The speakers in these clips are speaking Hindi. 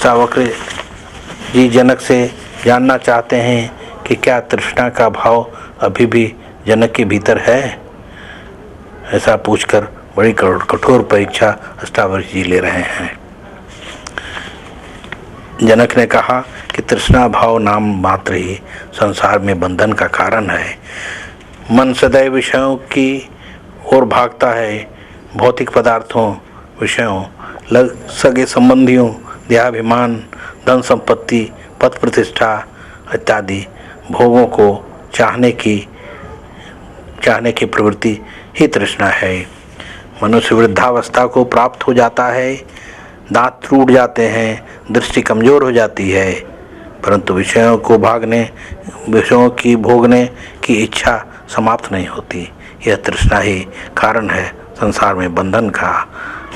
अष्टावक्र जी जनक से जानना चाहते हैं कि क्या तृष्णा का भाव अभी भी जनक के भीतर है। ऐसा पूछकर बड़ी कठोर परीक्षा अष्टावक्र जी ले रहे हैं। जनक ने कहा कि तृष्णा भाव नाम मात्र ही संसार में बंधन का कारण है। मन सदैव विषयों की ओर भागता है। भौतिक पदार्थों, विषयों, सगे संबंधियों, देहाभिमान, धन संपत्ति, पद प्रतिष्ठा इत्यादि भोगों को चाहने की प्रवृत्ति ही तृष्णा है। मनुष्य वृद्धावस्था को प्राप्त हो जाता है, दांत टूट जाते हैं, दृष्टि कमजोर हो जाती है, परंतु विषयों की भोगने की इच्छा समाप्त नहीं होती। यह तृष्णा ही कारण है संसार में बंधन का।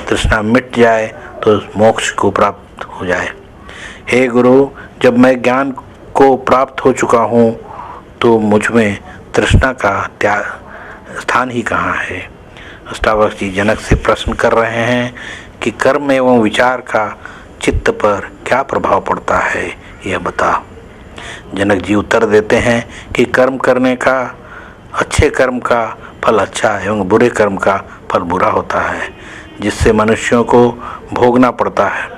तृष्णा मिट जाए तो मोक्ष को प्राप्त हो जाए। हे गुरु, जब मैं ज्ञान को प्राप्त हो चुका हूँ तो मुझ में तृष्णा का स्थान ही कहाँ है। अष्टावक्र जी जनक से प्रश्न कर रहे हैं कि कर्म एवं विचार का चित्त पर क्या प्रभाव पड़ता है, यह बता। जनक जी उत्तर देते हैं कि कर्म करने का, अच्छे कर्म का फल अच्छा एवं बुरे कर्म का फल बुरा होता है, जिससे मनुष्यों को भोगना पड़ता है।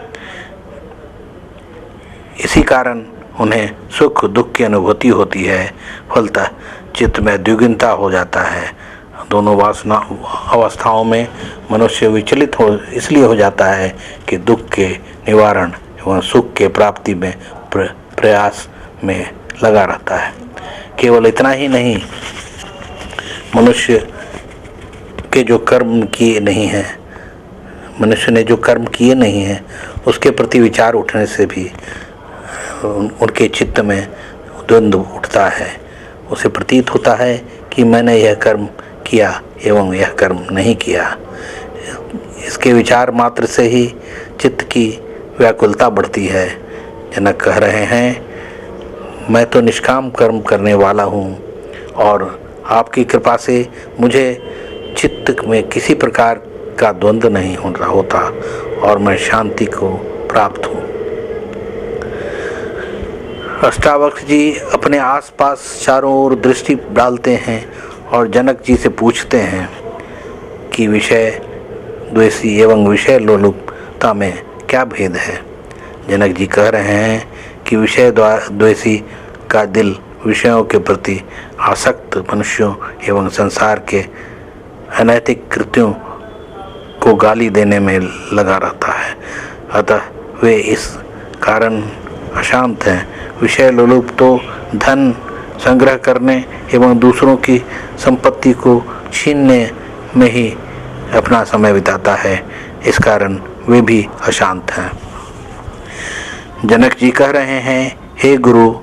इसी कारण उन्हें सुख दुख की अनुभूति होती है। फलतः चित्त में द्विगुणता हो जाता है। दोनों अवस्थाओं में मनुष्य विचलित इसलिए हो जाता है कि दुख के निवारण एवं सुख के प्राप्ति में प्रयास में लगा रहता है। केवल इतना ही नहीं, मनुष्य ने जो कर्म किए नहीं हैं उसके प्रति विचार उठने से भी उनके चित्त में द्वंद्व उठता है। उसे प्रतीत होता है कि मैंने यह कर्म किया एवं यह कर्म नहीं किया। इसके विचार मात्र से ही चित्त की व्याकुलता बढ़ती है। जनक कह रहे हैं, मैं तो निष्काम कर्म करने वाला हूँ और आपकी कृपा से मुझे चित्त में किसी प्रकार का द्वंद्व नहीं होता और मैं शांति को प्राप्त हूँ। अष्टावक्र जी अपने आसपास चारों ओर दृष्टि डालते हैं और जनक जी से पूछते हैं कि विषय द्वेषी एवं विषय लोलुपता में क्या भेद है। जनक जी कह रहे हैं कि विषय द्वेषी का दिल विषयों के प्रति आसक्त मनुष्यों एवं संसार के अनैतिक कृत्यों को गाली देने में लगा रहता है, अतः वे इस कारण अशांत हैं। विषय लोलुप तो धन संग्रह करने एवं दूसरों की संपत्ति को छीनने में ही अपना समय बिताता है, इस कारण वे भी अशांत हैं। जनक जी कह रहे हैं, हे गुरु,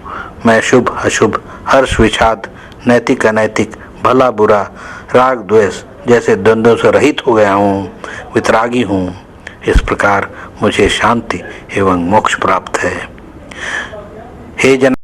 मैं शुभ अशुभ, हर्ष विषाद, नैतिक अनैतिक, भला बुरा, राग द्वेष जैसे द्वंद्वों से रहित हो गया हूँ, वितरागी हूँ। इस प्रकार मुझे शांति एवं मोक्ष प्राप्त है। हे जनक